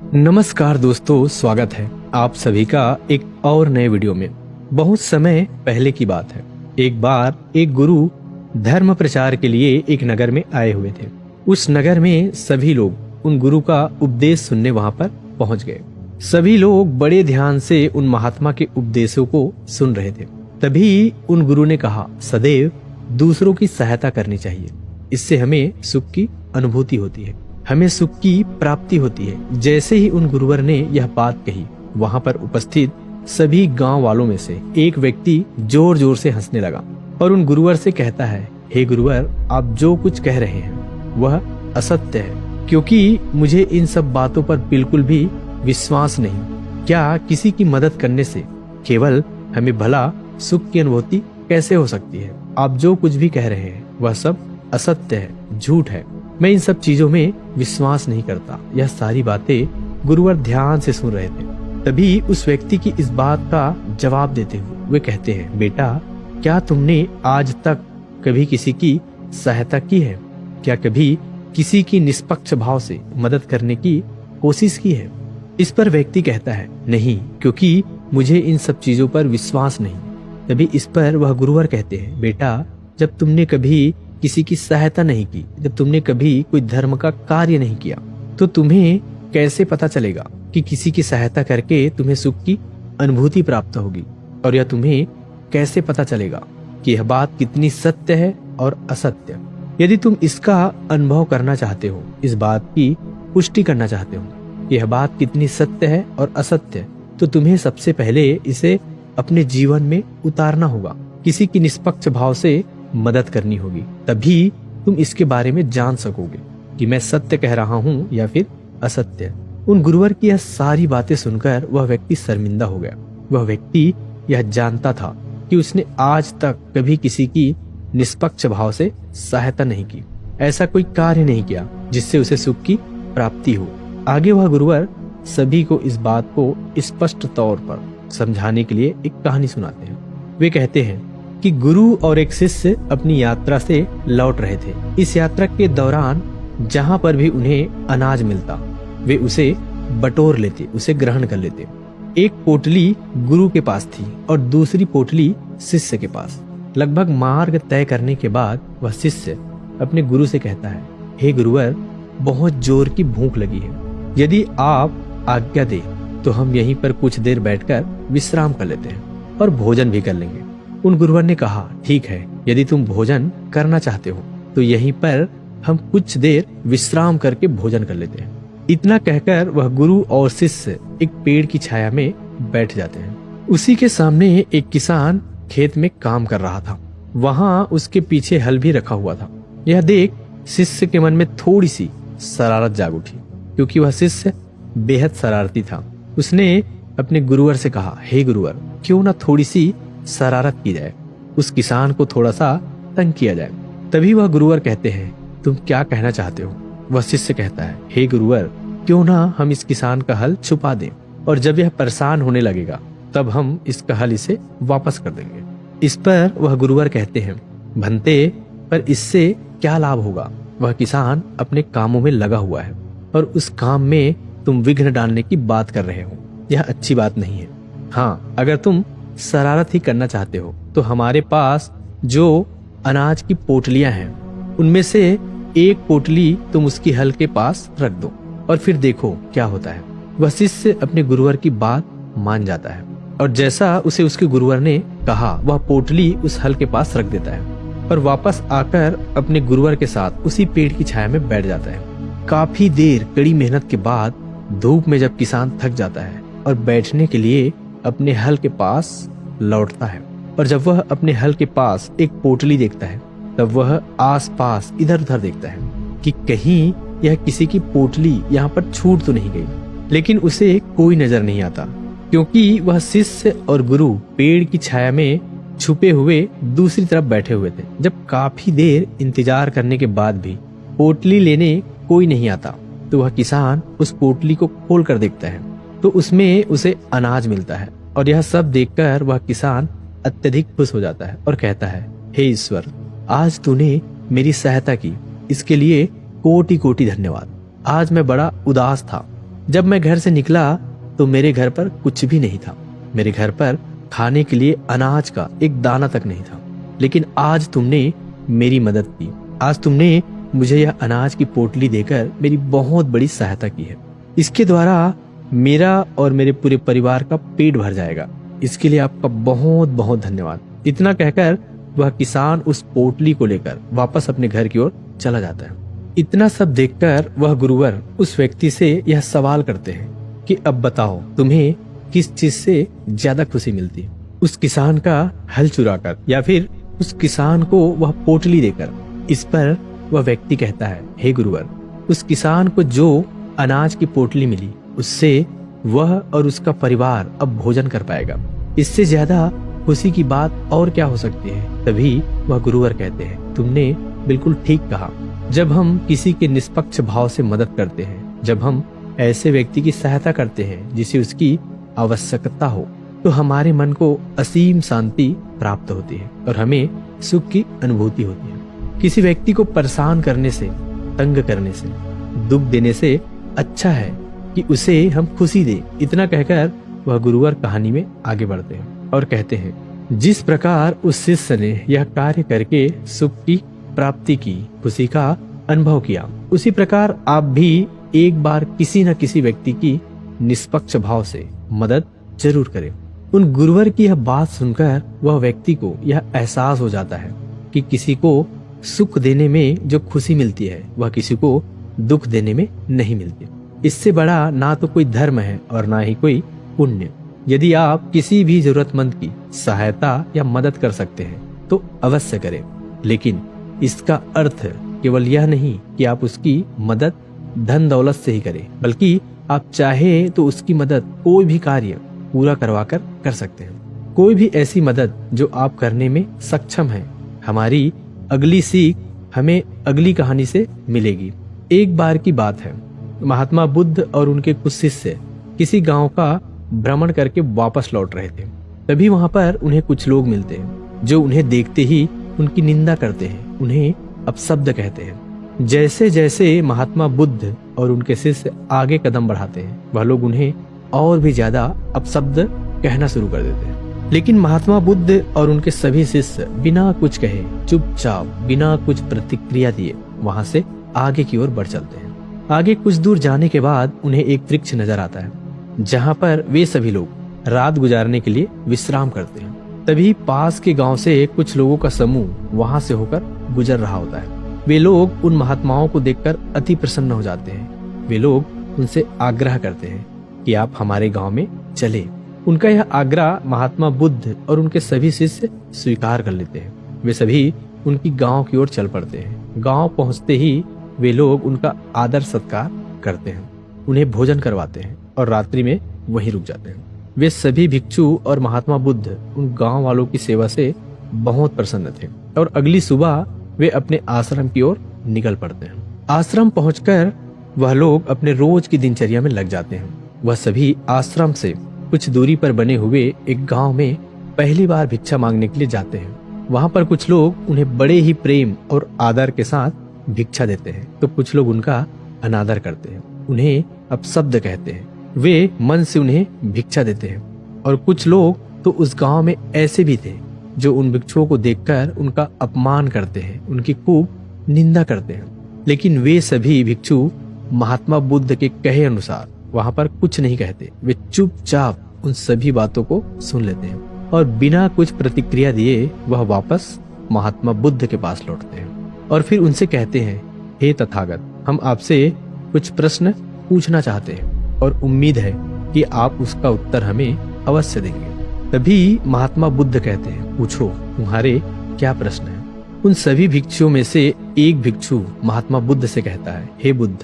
नमस्कार दोस्तों, स्वागत है आप सभी का एक और नए वीडियो में। बहुत समय पहले की बात है। एक बार एक गुरु धर्म प्रचार के लिए एक नगर में आए हुए थे। उस नगर में सभी लोग उन गुरु का उपदेश सुनने वहां पर पहुंच गए। सभी लोग बड़े ध्यान से उन महात्मा के उपदेशों को सुन रहे थे। तभी उन गुरु ने कहा, सदैव दूसरों की सहायता करनी चाहिए, इससे हमें सुख की अनुभूति होती है, हमें सुख की प्राप्ति होती है। जैसे ही उन गुरुवर ने यह बात कही, वहां पर उपस्थित सभी गांव वालों में से एक व्यक्ति जोर जोर से हंसने लगा और उन गुरुवर से कहता है, हे गुरुवर, आप जो कुछ कह रहे हैं वह असत्य है, क्योंकि मुझे इन सब बातों पर बिल्कुल भी विश्वास नहीं। क्या किसी की मदद करने से केवल हमें भला सुख की अनुभूति कैसे हो सकती है? आप जो कुछ भी कह रहे हैं वह सब असत्य है, झूठ है। मैं इन सब चीजों में विश्वास नहीं करता। यह सारी बातें गुरुवर ध्यान से सुन रहे थे। तभी उस व्यक्ति की इस बात का जवाब देते हुए वे कहते हैं, बेटा, क्या तुमने आज तक कभी किसी की सहायता की है? क्या कभी किसी की निष्पक्ष भाव से मदद करने की कोशिश की है? इस पर व्यक्ति कहता है, नहीं, क्योंकि मुझे इन सब चीजों पर विश्वास नहीं। तभी इस पर वह गुरुवर कहते हैं, बेटा, जब तुमने कभी किसी की सहायता नहीं की, जब तुमने कभी कोई धर्म का कार्य नहीं किया, तो तुम्हें कैसे पता चलेगा कि किसी की सहायता करके तुम्हें सुख की अनुभूति प्राप्त होगी? और यह तुम्हें कैसे पता चलेगा कि यह बात कितनी सत्य है और असत्य? यदि तुम इसका अनुभव करना चाहते हो, इस बात की पुष्टि करना चाहते हो, यह बात कितनी सत्य है और असत्य, तो तुम्हें सबसे पहले इसे अपने जीवन में उतारना होगा। किसी की निष्पक्ष भाव से मदद करनी होगी, तभी तुम इसके बारे में जान सकोगे कि मैं सत्य कह रहा हूँ या फिर असत्य। उन गुरुवर की यह सारी बातें सुनकर वह व्यक्ति शर्मिंदा हो गया। वह व्यक्ति यह जानता था कि उसने आज तक कभी किसी की निष्पक्ष भाव से सहायता नहीं की, ऐसा कोई कार्य नहीं किया जिससे उसे सुख की प्राप्ति हो। आगे वह गुरुवर सभी को इस बात को स्पष्ट तौर पर समझाने के लिए एक कहानी सुनाते हैं। वे कहते हैं कि गुरु और एक शिष्य अपनी यात्रा से लौट रहे थे। इस यात्रा के दौरान जहाँ पर भी उन्हें अनाज मिलता, वे उसे बटोर लेते, उसे ग्रहण कर लेते। एक पोटली गुरु के पास थी और दूसरी पोटली शिष्य के पास। लगभग मार्ग तय करने के बाद वह शिष्य अपने गुरु से कहता है, हे गुरुवर, बहुत जोर की भूख लगी है, यदि आप आज्ञा दे तो हम यहीं पर कुछ देर बैठकर विश्राम कर लेते हैं और भोजन भी कर लेंगे। उन गुरुवर ने कहा, ठीक है, यदि तुम भोजन करना चाहते हो तो यहीं पर हम कुछ देर विश्राम करके भोजन कर लेते हैं। इतना कहकर वह गुरु और शिष्य एक पेड़ की छाया में बैठ जाते हैं। उसी के सामने एक किसान खेत में काम कर रहा था। वहां उसके पीछे हल भी रखा हुआ था। यह देख शिष्य के मन में थोड़ी सी शरारत जाग उठी, क्योंकि वह शिष्य बेहद शरारती था। उसने अपने गुरुवर से कहा, हे गुरुवर, क्यों ना थोड़ी सी शरारत की जाए, उस किसान को थोड़ा सा तंग किया जाए। तभी वह गुरुवर कहते हैं, तुम क्या कहना चाहते हो? वह शिष्य कहता है, हे गुरुवर, क्यों ना हम इस किसान का हल छुपा दें और जब यह परेशान होने लगेगा तब हम इसका हल इसे वापस कर देंगे। इस पर वह गुरुवर कहते हैं, भंते, पर इससे क्या लाभ होगा? वह किसान अपने कामों में लगा हुआ है और उस काम में तुम विघ्न डालने की बात कर रहे हो। यह अच्छी बात नहीं है। हाँ, अगर तुम शरारत ही करना चाहते हो तो हमारे पास जो अनाज की पोटलियां हैं, उनमें से एक पोटली तुम उसकी हल के पास रख दो और फिर देखो क्या होता है। वह शिष्य अपने गुरुवर की बात मान जाता है और जैसा उसे उसके गुरुवर ने कहा, वह पोटली उस हल के पास रख देता है और वापस आकर अपने गुरुवर के साथ उसी पेड़ की छाया में बैठ जाता है। काफी देर कड़ी मेहनत के बाद धूप में जब किसान थक जाता है और बैठने के लिए अपने हल के पास लौटता है और जब वह अपने हल के पास एक पोटली देखता है, तब वह आसपास इधर उधर देखता है कि कहीं यह किसी की पोटली यहाँ पर छूट तो नहीं गई। लेकिन उसे कोई नजर नहीं आता, क्योंकि वह शिष्य और गुरु पेड़ की छाया में छुपे हुए दूसरी तरफ बैठे हुए थे। जब काफी देर इंतजार करने के बाद भी पोटली लेने कोई नहीं आता, तो वह किसान उस पोटली को खोल कर देखता है तो उसमें उसे अनाज मिलता है और यह सब देखकर वह किसान अत्यधिक खुश हो जाता है और कहता है, हे ईश्वर, आज तूने मेरी सहायता की, इसके लिए कोटि कोटि धन्यवाद। आज मैं बड़ा उदास था जब मैं घर से निकला तो मेरे घर पर कुछ भी नहीं था। मेरे घर पर खाने के लिए अनाज का एक दाना तक नहीं था। लेकिन आज तुमने मेरी मदद की। आज तुमने मुझे यह अनाज की पोटली देकर मेरी बहुत बड़ी सहायता की है। इसके द्वारा मेरा और मेरे पूरे परिवार का पेट भर जाएगा। इसके लिए आपका बहुत बहुत धन्यवाद। इतना कहकर वह किसान उस पोटली को लेकर वापस अपने घर की ओर चला जाता है। इतना सब देखकर वह गुरुवर उस व्यक्ति से यह सवाल करते हैं कि अब बताओ तुम्हें किस चीज से ज्यादा खुशी मिलती है, उस किसान का हल चुराकर या फिर उस किसान को वह पोटली देकर। इस पर वह व्यक्ति कहता है, हे गुरुवर, उस किसान को जो अनाज की पोटली मिली उससे वह और उसका परिवार अब भोजन कर पाएगा। इससे ज्यादा खुशी की बात और क्या हो सकती है। तभी वह गुरुवर कहते हैं, तुमने बिल्कुल ठीक कहा। जब हम किसी के निष्पक्ष भाव से मदद करते हैं, जब हम ऐसे व्यक्ति की सहायता करते हैं जिसे उसकी आवश्यकता हो, तो हमारे मन को असीम शांति प्राप्त होती है और हमें सुख की अनुभूति होती है। किसी व्यक्ति को परेशान करने से, तंग करने से, दुख देने से अच्छा है कि उसे हम खुशी दें। इतना कहकर वह गुरुवर कहानी में आगे बढ़ते हैं और कहते हैं, जिस प्रकार उस शिष्य ने यह कार्य करके सुख की प्राप्ति की, खुशी का अनुभव किया, उसी प्रकार आप भी एक बार किसी न किसी व्यक्ति की निष्पक्ष भाव से मदद जरूर करें। उन गुरुवर की यह बात सुनकर वह व्यक्ति को यह एहसास हो जाता है कि किसी को सुख देने में जो खुशी मिलती है वह किसी को दुख देने में नहीं मिलती। इससे बड़ा ना तो कोई धर्म है और ना ही कोई पुण्य। यदि आप किसी भी जरूरतमंद की सहायता या मदद कर सकते हैं तो अवश्य करें, लेकिन इसका अर्थ केवल यह नहीं कि आप उसकी मदद धन दौलत से ही करें, बल्कि आप चाहे तो उसकी मदद कोई भी कार्य पूरा करवाकर कर सकते हैं। कोई भी ऐसी मदद जो आप करने में सक्षम है। हमारी अगली सीख हमें अगली कहानी से मिलेगी। एक बार की बात है, महात्मा बुद्ध और उनके कुछ शिष्य किसी गांव का भ्रमण करके वापस लौट रहे थे। तभी वहां पर उन्हें कुछ लोग मिलते हैं जो उन्हें देखते ही उनकी निंदा करते हैं, उन्हें अपशब्द कहते हैं। जैसे जैसे महात्मा बुद्ध और उनके शिष्य आगे कदम बढ़ाते हैं, वह लोग उन्हें और भी ज्यादा अपशब्द कहना शुरू कर देते हैं। लेकिन महात्मा बुद्ध और उनके सभी शिष्य बिना कुछ कहे, चुपचाप, बिना कुछ प्रतिक्रिया दिए वहां से आगे की ओर बढ़ चलते हैं। आगे कुछ दूर जाने के बाद उन्हें एक वृक्ष नजर आता है जहां पर वे सभी लोग रात गुजारने के लिए विश्राम करते हैं। तभी पास के गांव से कुछ लोगों का समूह वहां से होकर गुजर रहा होता है। वे लोग उन महात्माओं को देखकर अति प्रसन्न हो जाते हैं। वे लोग उनसे आग्रह करते हैं कि आप हमारे गांव में चले। उनका यह आग्रह महात्मा बुद्ध और उनके सभी शिष्य स्वीकार कर लेते हैं। वे सभी उनकी गांव की ओर चल पड़ते हैं। गांव पहुंचते ही वे लोग उनका आदर सत्कार करते हैं, उन्हें भोजन करवाते हैं और रात्रि में वहीं रुक जाते हैं। वे सभी भिक्षु और महात्मा बुद्ध उन गांव वालों की सेवा से बहुत प्रसन्न थे और अगली सुबह वे अपने आश्रम की ओर निकल पड़ते हैं। आश्रम पहुंचकर वह लोग अपने रोज की दिनचर्या में लग जाते हैं। वह सभी आश्रम से कुछ दूरी पर बने हुए एक गांव में पहली बार भिक्षा मांगने के लिए जाते हैं। वहां पर कुछ लोग उन्हें बड़े ही प्रेम और आदर के साथ भिक्षा देते हैं, तो कुछ लोग उनका अनादर करते हैं, उन्हें अपशब्द कहते हैं। वे मन से उन्हें भिक्षा देते हैं। और कुछ लोग तो उस गांव में ऐसे भी थे जो उन भिक्षुओं को देखकर उनका अपमान करते हैं, उनकी खूब निंदा करते हैं। लेकिन वे सभी भिक्षु महात्मा बुद्ध के कहे अनुसार वहां पर कुछ नहीं कहते। वे चुपचाप उन सभी बातों को सुन लेते हैं और बिना कुछ प्रतिक्रिया दिए वह वापस महात्मा बुद्ध के पास लौटते हैं और फिर उनसे कहते हैं, हे तथागत, हम आपसे कुछ प्रश्न पूछना चाहते हैं और उम्मीद है कि आप उसका उत्तर हमें अवश्य देंगे। तभी महात्मा बुद्ध कहते हैं, पूछो, तुम्हारे क्या प्रश्न है। उन सभी भिक्षुओं में से एक भिक्षु महात्मा बुद्ध से कहता है, हे बुद्ध,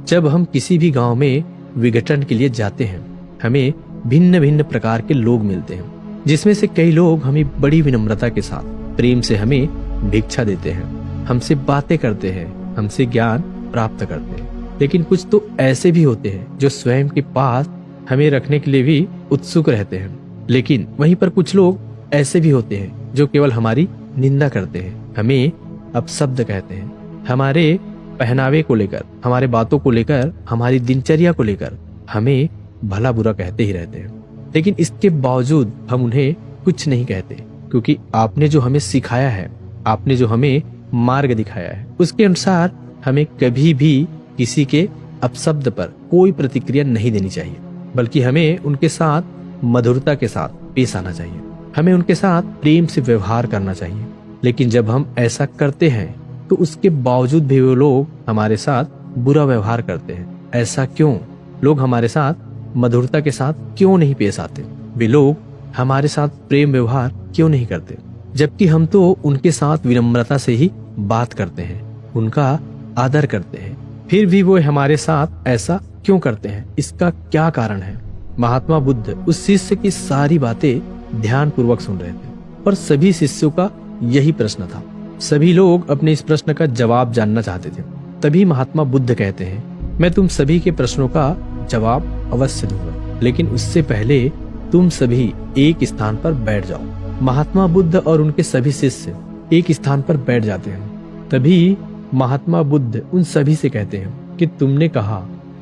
जब हम किसी भी गांव में विघटन के लिए जाते हैं, हमें भिन्न भिन्न प्रकार के लोग मिलते हैं, जिसमें से कई लोग हमें बड़ी विनम्रता के साथ प्रेम से हमें भिक्षा देते हैं, हमसे बातें करते हैं, हमसे ज्ञान प्राप्त करते हैं। लेकिन कुछ तो ऐसे भी होते हैं जो स्वयं के पास हमें रखने के लिए भी उत्सुक रहते हैं। लेकिन वहीं पर कुछ लोग ऐसे भी होते हैं जो केवल हमारी निंदा करते हैं, हमें अपशब्द कहते हैं, हमारे पहनावे को लेकर, हमारे बातों को लेकर, हमारी दिनचर्या को लेकर हमें भला बुरा कहते ही रहते हैं, लेकिन इसके बावजूद हम उन्हें कुछ नहीं कहते, क्योंकि आपने जो हमें सिखाया है, आपने जो हमें मार्ग दिखाया है, उसके अनुसार हमें कभी भी किसी के अपशब्द पर कोई प्रतिक्रिया नहीं देनी चाहिए, बल्कि हमें उनके साथ मधुरता के साथ पेश आना चाहिए। हमें उनके साथ प्रेम से व्यवहार करना चाहिए। लेकिन जब हम ऐसा करते हैं तो उसके बावजूद भी वो लोग हमारे साथ बुरा व्यवहार करते हैं। ऐसा क्यों? लोग हमारे साथ मधुरता के साथ क्यों नहीं पेश आते? वे लोग हमारे साथ प्रेम व्यवहार क्यों नहीं करते? जबकि हम तो उनके साथ विनम्रता से ही बात करते हैं, उनका आदर करते हैं, फिर भी वो हमारे साथ ऐसा क्यों करते हैं? इसका क्या कारण है? महात्मा बुद्ध उस शिष्य की सारी बातें ध्यान पूर्वक सुन रहे थे और सभी शिष्यों का यही प्रश्न था। सभी लोग अपने इस प्रश्न का जवाब जानना चाहते थे। तभी महात्मा बुद्ध कहते हैं, मैं तुम सभी के प्रश्नों का जवाब अवश्य दूंगा, लेकिन उससे पहले तुम सभी एक स्थान पर बैठ जाओ। महात्मा बुद्ध और उनके सभी शिष्य एक स्थान पर बैठ जाते हैं। तभी महात्मा बुद्ध उन सभी से कहते हैं कि तुमने कहा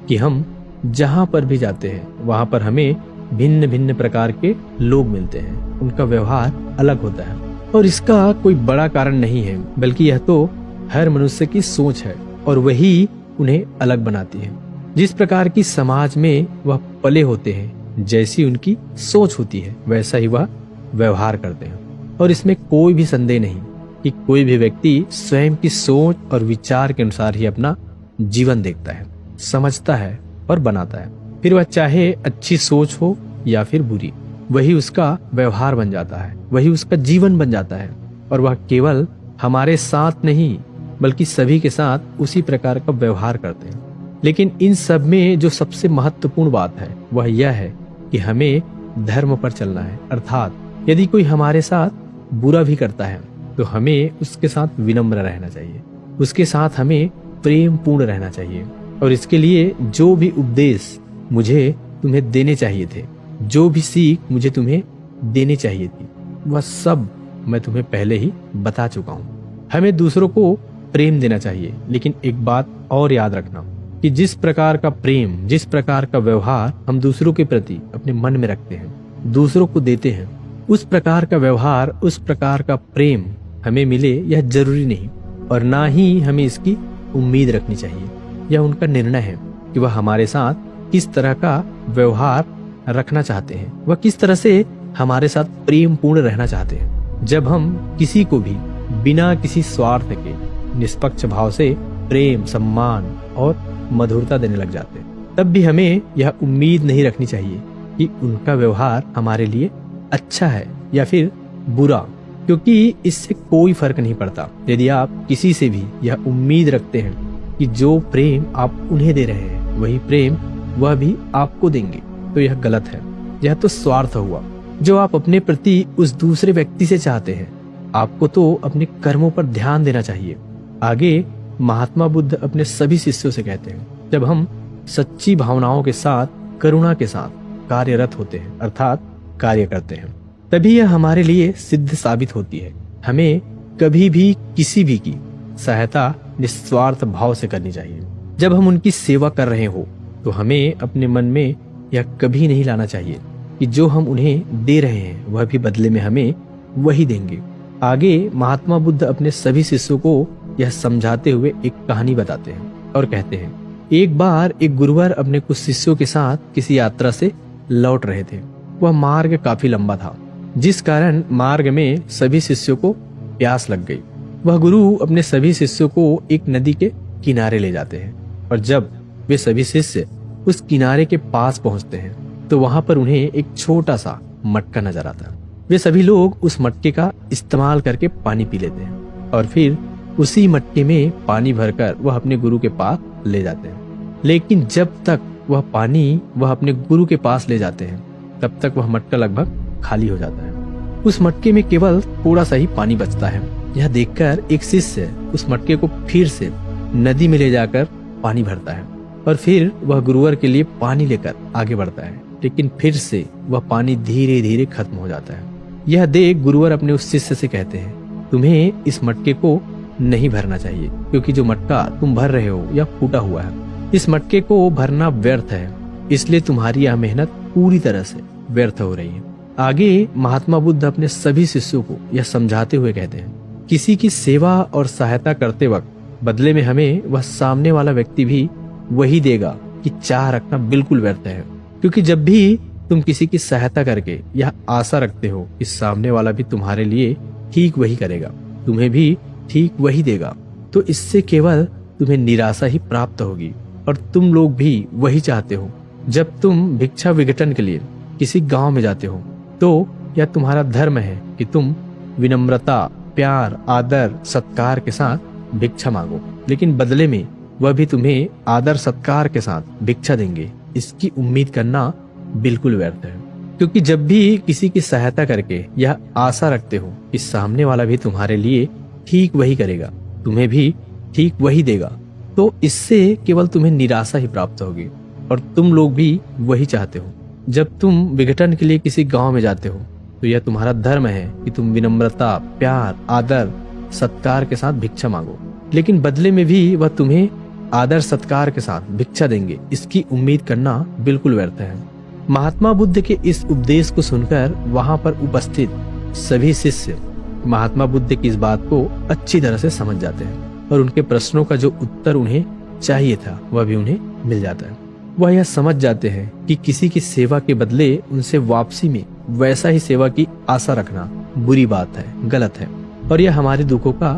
कि हम जहाँ पर भी जाते हैं वहाँ पर हमें भिन्न भिन्न प्रकार के लोग मिलते हैं, उनका व्यवहार अलग होता है और इसका कोई बड़ा कारण नहीं है, बल्कि यह तो हर मनुष्य की सोच है और वही उन्हें अलग बनाती है। जिस प्रकार की समाज में वह पले होते हैं, जैसी उनकी सोच होती है, वैसा ही वह व्यवहार करते हैं। और इसमें कोई भी संदेह नहीं कि कोई भी व्यक्ति स्वयं की सोच और विचार के अनुसार ही अपना जीवन देखता है, समझता है और बनाता है। फिर वह चाहे अच्छी सोच हो या फिर बुरी, वही उसका व्यवहार बन जाता है, वही उसका जीवन बन जाता है। और वह केवल हमारे साथ नहीं बल्कि सभी के साथ उसी प्रकार का व्यवहार करते हैं। लेकिन इन सब में जो सबसे महत्वपूर्ण बात है वह यह है कि हमें धर्म पर चलना है। अर्थात यदि कोई हमारे साथ बुरा भी करता है तो हमें उसके साथ विनम्र रहना चाहिए, उसके साथ हमें प्रेम पूर्ण रहना चाहिए। और इसके लिए जो भी उपदेश मुझे तुम्हें देने चाहिए थे, जो भी सीख मुझे तुम्हें देनी चाहिए थी, वह सब मैं तुम्हें पहले ही बता चुका हूँ। हमें दूसरों को प्रेम देना चाहिए, लेकिन एक बात और याद रखना कि जिस प्रकार का प्रेम, जिस प्रकार का व्यवहार हम दूसरों के प्रति अपने मन में रखते हैं, दूसरों को देते हैं, उस प्रकार का व्यवहार, उस प्रकार का प्रेम हमें मिले यह जरूरी नहीं, और ना ही हमें इसकी उम्मीद रखनी चाहिए। यह उनका निर्णय है कि वह हमारे साथ किस तरह का व्यवहार रखना चाहते हैं, वह किस तरह से हमारे साथ प्रेम पूर्ण रहना चाहते हैं। जब हम किसी को भी बिना किसी स्वार्थ के निष्पक्ष भाव से प्रेम, सम्मान और मधुरता देने लग जाते हैं, तब भी हमें यह उम्मीद नहीं रखनी चाहिए कि उनका व्यवहार हमारे लिए अच्छा है या फिर बुरा, क्योंकि इससे कोई फर्क नहीं पड़ता। यदि आप किसी से भी यह उम्मीद रखते हैं कि जो प्रेम आप उन्हें दे रहे हैं वही प्रेम वह भी आपको देंगे, तो यह गलत है। यह तो स्वार्थ हुआ जो आप अपने प्रति उस दूसरे व्यक्ति से चाहते हैं। आपको तो अपने कर्मों पर ध्यान देना चाहिए। आगे महात्मा बुद्ध अपने सभी शिष्यों से कहते हैं, जब हम सच्ची भावनाओं के साथ, करुणा के साथ कार्यरत होते हैं, अर्थात कार्य करते हैं, तभी यह हमारे लिए सिद्ध साबित होती है। हमें कभी भी किसी भी की सहायता निस्वार्थ भाव से करनी चाहिए। जब हम उनकी सेवा कर रहे हो तो हमें अपने मन में यह कभी नहीं लाना चाहिए कि जो हम उन्हें दे रहे हैं वह भी बदले में हमें वही देंगे। आगे महात्मा बुद्ध अपने सभी शिष्यों को यह समझाते हुए एक कहानी बताते हैं और कहते हैं, एक बार एक गुरुवर अपने कुछ शिष्यों के साथ किसी यात्रा से लौट रहे थे। वह मार्ग काफी लंबा था, जिस कारण मार्ग में सभी शिष्यों को प्यास लग गई। वह गुरु अपने सभी शिष्यों को एक नदी के किनारे ले जाते हैं और जब वे सभी शिष्य उस किनारे के पास पहुंचते हैं तो वहां पर उन्हें एक छोटा सा मटका नजर आता है। वे सभी लोग उस मटके का इस्तेमाल करके पानी पी लेते हैं और फिर उसी मटके में पानी भरकर वह अपने गुरु के पास ले जाते हैं। लेकिन जब तक वह पानी वह अपने गुरु के पास ले जाते हैं तब तक वह मटका लगभग खाली हो जाता है। उस मटके में केवल थोड़ा सा ही पानी बचता है। यह देखकर एक शिष्य उस मटके को फिर से नदी में ले जाकर पानी भरता है और फिर वह गुरुवर के लिए पानी लेकर आगे बढ़ता है, लेकिन फिर से वह पानी धीरे धीरे खत्म हो जाता है। यह देख गुरुवर अपने उस शिष्य से कहते हैं, तुम्हें इस मटके को नहीं भरना चाहिए, क्योंकि जो मटका तुम भर रहे हो यह फूटा हुआ है। इस मटके को भरना व्यर्थ है। इसलिए तुम्हारी यह मेहनत पूरी तरह से व्यर्थ हो रही है। आगे महात्मा बुद्ध अपने सभी शिष्यों को यह समझाते हुए कहते हैं, किसी की सेवा और सहायता करते वक्त बदले में हमें वह सामने वाला व्यक्ति भी वही देगा कि चाह रखना बिल्कुल व्यर्थ है। क्योंकि जब भी तुम किसी की सहायता करके यह आशा रखते हो कि सामने वाला भी तुम्हारे लिए ठीक वही करेगा, तुम्हें भी ठीक वही देगा, तो इससे केवल तुम्हें निराशा ही प्राप्त होगी और तुम लोग भी वही चाहते हो। जब तुम भिक्षा विघटन के लिए किसी गांव में जाते हो तो यह तुम्हारा धर्म है कि तुम विनम्रता, प्यार, आदर, सत्कार के साथ भिक्षा मांगो, लेकिन बदले में वह भी तुम्हें आदर सत्कार के साथ भिक्षा देंगे। इसकी उम्मीद करना बिल्कुल व्यर्थ है। क्योंकि जब भी किसी की सहायता करके यह आशा रखते हो कि सामने वाला भी तुम्हारे लिए ठीक वही करेगा, तुम्हें भी ठीक वही देगा, तो इससे केवल तुम्हें निराशा ही प्राप्त होगी और तुम लोग भी वही चाहते हो। जब तुम विघटन के लिए किसी गांव में जाते हो तो यह तुम्हारा धर्म है कि तुम विनम्रता, प्यार, आदर, सत्कार के साथ भिक्षा मांगो, लेकिन बदले में भी वह तुम्हें आदर सत्कार के साथ भिक्षा देंगे। इसकी उम्मीद करना बिल्कुल व्यर्थ है। महात्मा बुद्ध के इस उपदेश को सुनकर वहां पर उपस्थित सभी शिष्य महात्मा बुद्ध की इस बात को अच्छी तरह से समझ जाते हैं और उनके प्रश्नों का जो उत्तर उन्हें चाहिए था वह भी उन्हें मिल जाता है। वह यह समझ जाते हैं कि किसी की सेवा के बदले उनसे वापसी में वैसा ही सेवा की आशा रखना बुरी बात है, गलत है और यह हमारे दुखों का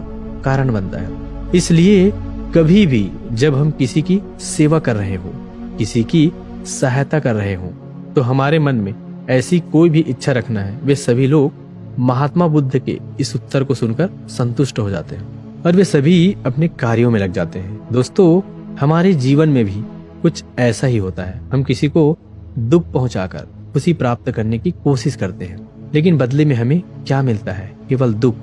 कारण बनता है। इसलिए कभी भी जब हम किसी की सेवा कर रहे हो, किसी की सहायता कर रहे हो, तो हमारे मन में ऐसी कोई भी इच्छा रखना है। वे सभी लोग महात्मा बुद्ध के इस उत्तर को सुनकर संतुष्ट हो जाते हैं और वे सभी अपने कार्यों में लग जाते हैं। दोस्तों, हमारे जीवन में भी कुछ ऐसा ही होता है। हम किसी को दुख पहुंचाकर खुशी प्राप्त करने की कोशिश करते हैं, लेकिन बदले में हमें क्या मिलता है? केवल दुख।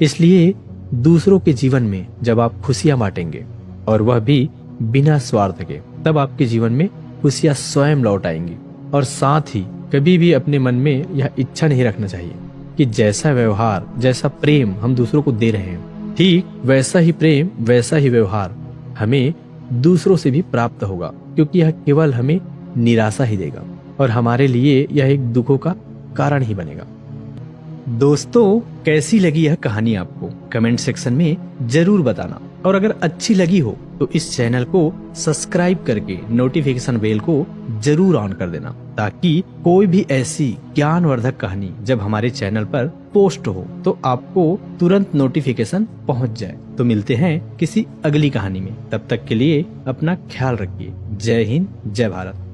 इसलिए दूसरों के जीवन में जब आप खुशियां बांटेंगे और वह भी बिना स्वार्थ के, तब आपके जीवन में खुशियां स्वयं लौट आएंगी। और साथ ही कभी भी अपने मन में यह इच्छा नहीं रखना चाहिए कि जैसा व्यवहार, जैसा प्रेम हम दूसरों को दे रहे हैं, ठीक वैसा ही प्रेम, वैसा ही व्यवहार हमें दूसरों से भी प्राप्त होगा, क्योंकि यह केवल हमें निराशा ही देगा और हमारे लिए यह एक दुखों का कारण ही बनेगा। दोस्तों, कैसी लगी यह कहानी आपको? कमेंट सेक्शन में जरूर बताना और अगर अच्छी लगी हो तो इस चैनल को सब्सक्राइब करके नोटिफिकेशन बेल को जरूर ऑन कर देना, ताकि कोई भी ऐसी ज्ञानवर्धक कहानी जब हमारे चैनल पर पोस्ट हो तो आपको तुरंत नोटिफिकेशन पहुंच जाए। तो मिलते हैं किसी अगली कहानी में, तब तक के लिए अपना ख्याल रखिए। जय हिंद, जय भारत।